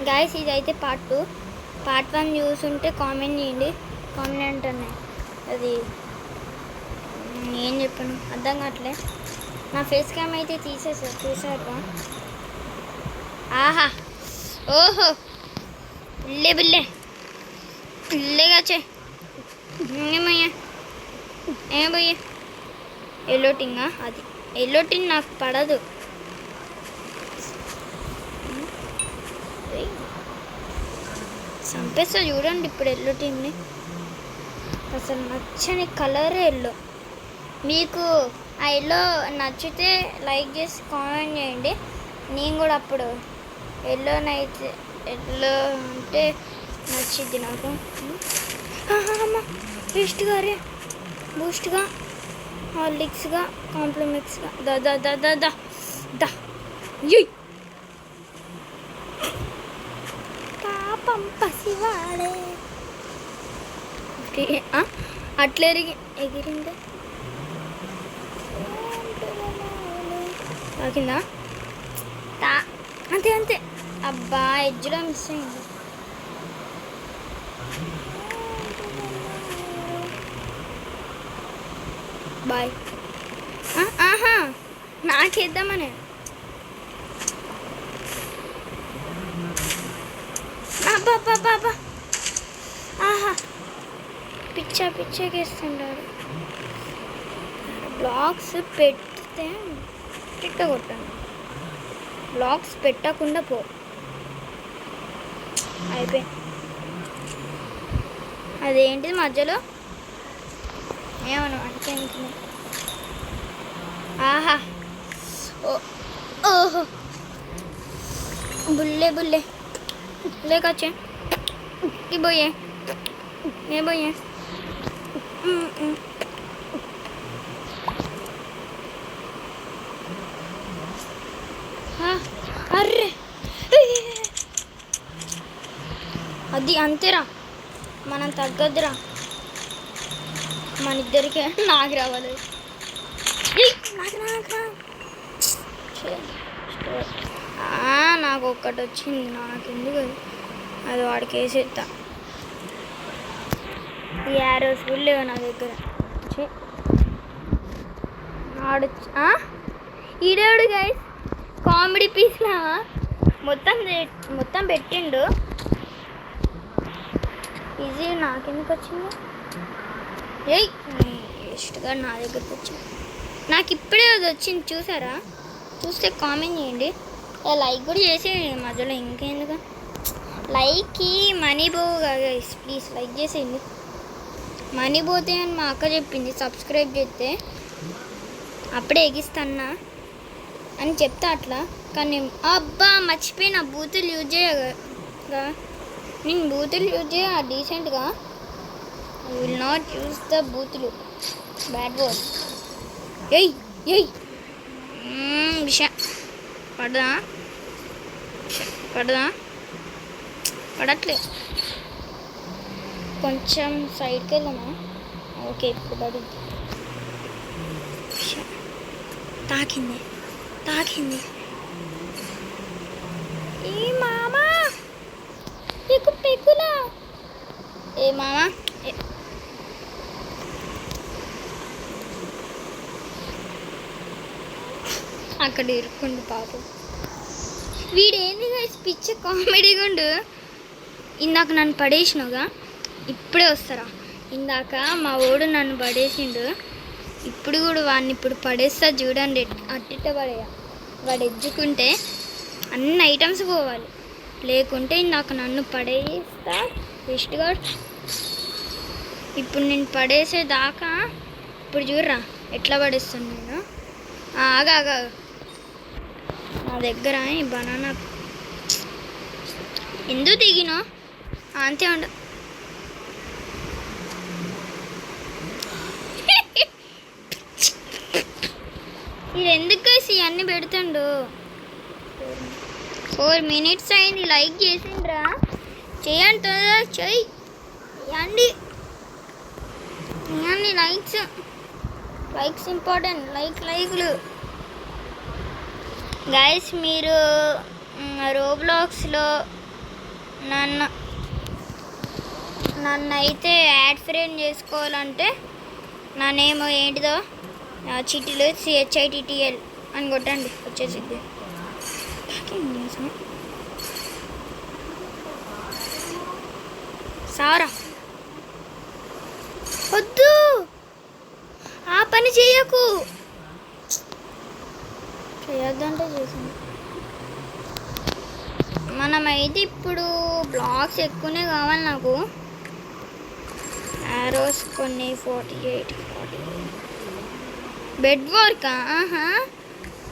Guys ఇదైతే part 2. Part 1 చూసుంటే comment చేయండి. కామెంట్ అన్నాయి అది ఏం చెప్పాను అర్థం కావట్లే. నా ఫేస్ క్యామ్ అయితే తీసేసారు చూసారుగా. ఆహా ఓహో బుల్లే బుల్లే బుల్లేగా చే ఏమయ్యా ఏమయ్యా ఎల్లోటింగా అది ఎల్లోటింగ్ నాకు పడదు. చంపేస్తా చూడండి ఇప్పుడు ఎల్లోటింగ్ని. అసలు నచ్చని కలర్ ఎల్లో. మీకు ఆ ఎల్లో నచ్చితే లైక్ చేసి కామెంట్ చేయండి. నేను కూడా అప్పుడు ఎల్లోనైతే ఎల్లో అంటే నచ్చిద్ది నాకు. అమ్మ బెస్ట్గా రే బూస్ట్గా హార్లిక్స్గా కాంప్లిమెంట్స్గా దా దా దా దా దా దా పాపం పసివాడే అట్లా ఎగిరిందా తాకిందా అంతే అంతే. అబ్బా ఎడ్జ్లో మిస్ అయింది. బాయ్. ఆహా నాకేద్దామనే బాబా బాబా. ఆహా పిచ్చకేస్తుంటారు. బ్లాగ్స్ పెడితే తిట్టగొట్టండి. బ్లాగ్స్ పెట్టకుండా పో. అయిపోయి అదేంటిది మధ్యలో ఏమన్నా అంటే ఆహా ఓహో బుల్లే బుల్లే లేకొచ్చే పోయే ఏ పోయే అర్రే అది అంతేరా మనం తగ్గద్దురా. మన ఇద్దరికే నాకు రావాలి. నాకు ఒక్కటి వచ్చింది నాకెందుకు అది వాడికి వేసేస్తా. ఈ యారోస్ కూడా లేవు నా దగ్గర. ఆడు ఈడేవాడు గైస్ కామెడీ పీస్లా మొత్తం పెట్టిండు. ఇది నాకెందుకు వచ్చింది? ఏయ్ వేస్ట్గా నా దగ్గరకు వచ్చింది. నాకు ఇప్పుడే అది వచ్చింది చూసారా? చూస్తే కామెంట్ చేయండి. లైక్ కూడా చేసేయండి మధ్యలో. ఇంకెందుకు లైక్కి మనీ పోవు కదా ప్లీజ్ లైక్ చేసేయండి. మనీ పోతే అని మా అక్క చెప్పింది. సబ్స్క్రైబ్ చేస్తే అప్పుడే ఎగిస్తాన్నా అని చెప్తా అట్లా. కానీ అబ్బా మర్చిపోయిన బూతులు యూజ్ చేయగా. నేను బూతులు యూజ్ చేయ డీసెంట్గా. I will not use the బూతులు బ్యాడ్ వర్డ్స్. ఏయ్ ఏయ్ విష పడదా పడట్లే. కొంచెం సైడ్కి వెళ్దామా? ఓకే ఇప్పుడు పడింది. తాకింది ఏ మామా పెక్కులా ఏ మామా అక్కడ ఇరుక్కుండు పాపం. వీడేంది పిచ్చ కామెడీగా ఉండు. ఇందాక నన్ను పడేసినావుగా ఇప్పుడే వస్తారా? ఇందాక మా ఓడు నన్ను పడేసిండు. ఇప్పుడు కూడా వాడిని ఇప్పుడు పడేస్తా చూడండి. అట్టిట పడేయ. వాడు ఎజ్జుకుంటే అన్ని ఐటమ్స్ పోవాలి. లేకుంటే ఇందాక నన్ను పడేస్తా బెస్ట్గా. ఇప్పుడు నేను పడేసేదాకా ఇప్పుడు చూడరా ఎట్లా పడేస్తాను నేను. ఆగా నా దగ్గర ఈ బనానా ఎందుకు దిగినా అంతే ఉండ. ఇది ఎందుకు ఇవన్నీ పెడుతుండు. 4 minutes అయింది. లైక్ చేసిండ్రా? చేయండి తొందరగా చేయండి. Likes important. లైక్లు గైస్. మీరు రోబ్లాక్స్లో నన్ను నన్నైతే యాడ్ ఫ్రెండ్ చేసుకోవాలంటే నా నేమ్ ఏంటిదో చిటిలు CHITTL అని కొట్టండి వచ్చేసిద్ది. సారా వద్దు, ఆ పని చేయకు. చేయొద్దంటే చేసింది. మనమైతే ఇప్పుడు బ్లాగ్స్ ఎక్కువనే కావాలి నాకు. ఆరోస్ కొన్ని 48 బెడ్ వర్క్. ఆహా,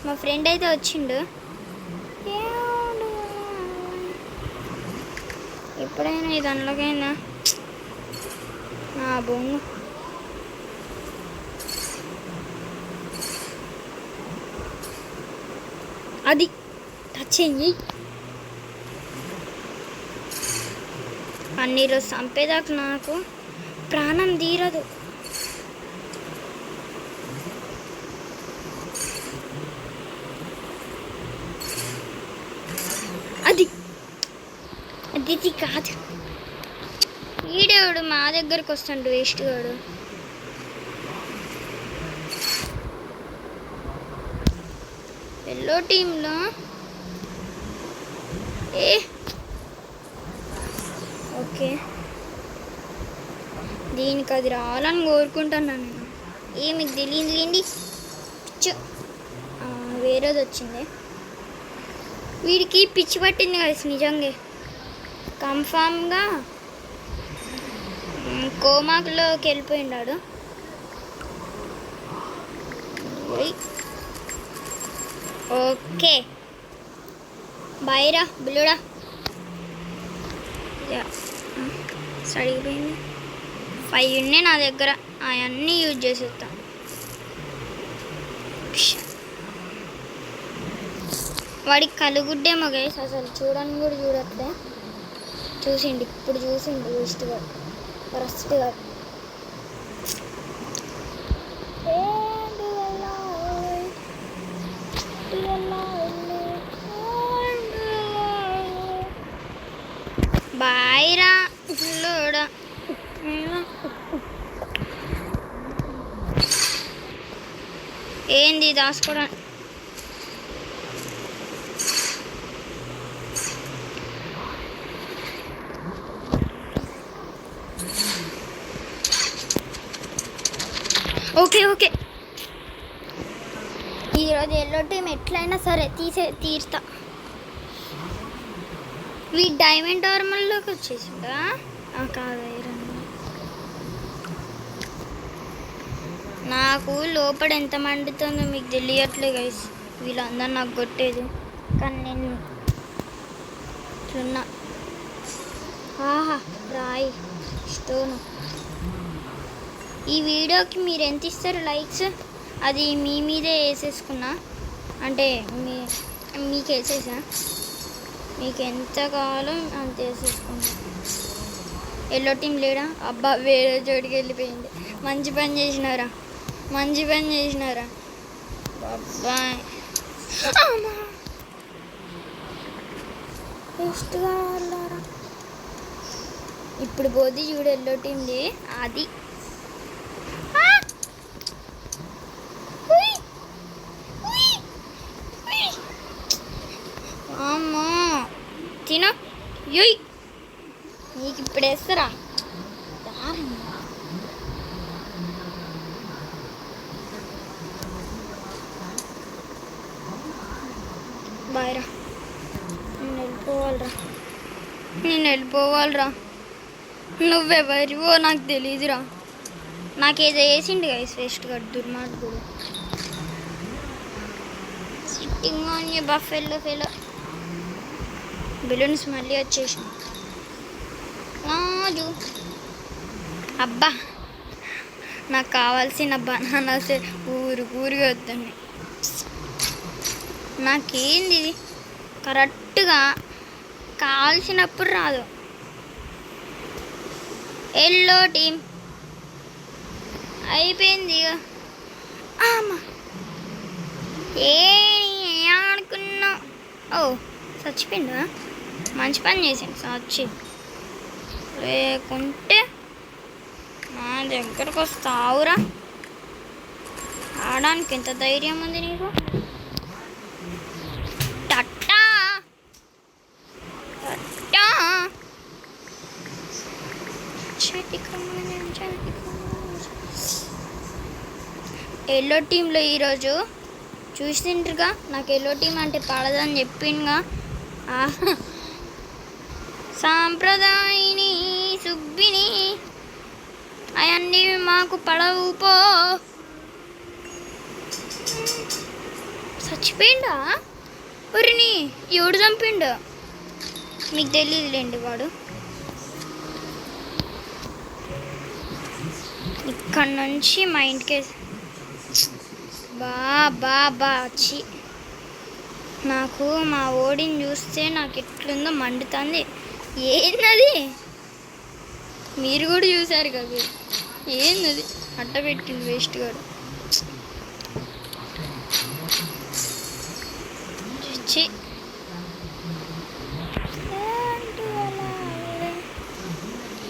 మా ఫ్రెండ్ అయితే వచ్చిండు. ఎప్పుడైనా ఇది అందులోకైనా నా బొంగు. అది టచ్ అయ్యి పన్నీరు చంపేదాకా నాకు ప్రాణం తీరదు. అది అది కాదు. ఈడేవాడు మా దగ్గరకు వస్తాడు వేస్ట్ గాడు. ఎల్లో టీంలో ఓకే, దీనికి అది రావాలని కోరుకుంటున్నాను నేను. మీకు తెలియదులేండి. వేరేది వచ్చింది. వీడికి పిచ్చి పట్టింది కదా నిజంగా. కన్ఫామ్గా కోమాకులోకి వెళ్ళిపోయినాడు. ఓకే బాయ్రా బిల్లుడా. సరిగిపోయింది. 5 ఉన్నాయి నా దగ్గర, అవన్నీ యూజ్ చేసేస్తా. వాడికి కలుగుడ్డేమో గైస్, అసలు చూడని కూడా చూడట్లే. చూసిండు ఇప్పుడు, చూసిండు వేస్ట్గా ఫస్ట్గా. బాయ్రా పిల్లోడా. ఏంది దాచుకోవడం? ఓకే ఓకే, ఈరోజు ఎల్లో టీం ఎట్లయినా సరే తీర్తా. వీ డైమండ్ ఆర్మర్లోకి వచ్చేసిందా? కాదు, నాకు లోపల ఎంత మండుతుందో మీకు తెలియట్లే గైస్. వీళ్ళందరూ నాకు కొట్టేది, కానీ నేను ఇట్లున్నా. ఆహా, రాయి స్టోను. ఈ వీడియోకి మీరు ఎంత ఇస్తారు లైక్స్, అది మీ మీదే వేసేసుకున్నా. అంటే మీకు వేసేసా, మీకు ఎంత కావాలో అంత వేసేసుకున్నా. ఎల్లో టీం లేడా? అబ్బా, వేరే చోటికి వెళ్ళిపోయింది. మంచి పని చేసినారా, మంచి పని చేసినారా బాబాయ్. బెస్ట్గా వాళ్ళారా. ఇప్పుడు పోతే చూడు ఎల్లో టీంది. అది అమ్మో తిన. యుయ్, నీకు ఇప్పుడు వేస్తారా? బాయ్రా, నేను వెళ్ళిపోవాలిరా. నువ్వెవరివో నాకు తెలీదురా. నాకేదో వేసిండు గైస్ వేస్ట్ గా దుర్మార్గుడు. Sitting on you buffalo fellow. Balloons మళ్ళీ వచ్చేసి రాజు. అబ్బా, నాకు కావాల్సిన బనానాస్ ఊరుగా వస్తున్నాయి. నాకేంది ఇది కరెక్ట్గా కావాల్సినప్పుడు రాదు. ఎల్లో టీం అయిపోయింది ఇక. అమ్మా, అనుకున్నా. ఓ చచ్చిపోయిందా? మంచి పని చేసింది సాక్షి, లేకుంటే నా దగ్గరకు వస్తావురా. ఆడడానికి ఎంత ధైర్యం ఉంది నీకు? టట్టా టట్టా ఎల్లో టీంలో ఈరోజు చూసిండ్రుగా, నాకు ఎల్లో టీం అంటే పడదని చెప్పిండుగా. సాంప్రదాయిని సుబ్బిని అవన్నీ మాకు పడవు పో. చచ్చిపోయిండా? ఒరిని ఎవడు చంపిండు? మీకు తెలియదులేండి. వాడు ఇక్కడ నుంచి మా ఇంటికి బా వచ్చి నాకు మా ఓడిని చూస్తే నాకు ఎట్లుందో మండుతుంది. ఏందది? మీరు కూడా చూసారు కదా, ఏందది? అట్ట పెట్టింది వేస్ట్ గాడు.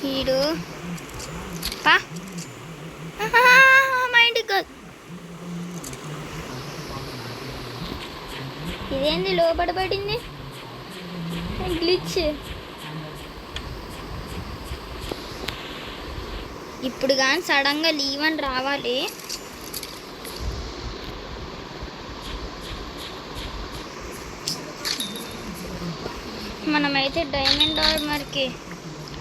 వీడు పా మా ఇంటికి కాదు. ఇదేంది లోపల పడింది గ్లిచ్? ఇప్పుడు కానీ సడన్గా లీవ్ అని రావాలి. మనమైతే డైమండ్ ఆర్మర్కి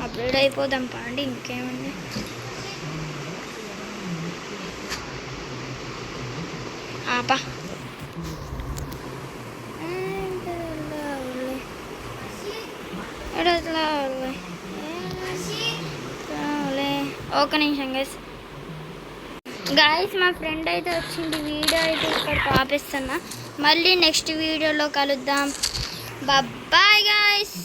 అప్గ్రేడ్ అయిపోదాం పాండి. ఇంకేముంది? ఆపా ఒక నిమిషం గాయస్, మా ఫ్రెండ్ అయితే వచ్చింది. వీడియో అయితే ఇక్కడ ఆపేస్తున్నా. మళ్ళీ నెక్స్ట్ వీడియోలో కలుద్దాం. Bye guys.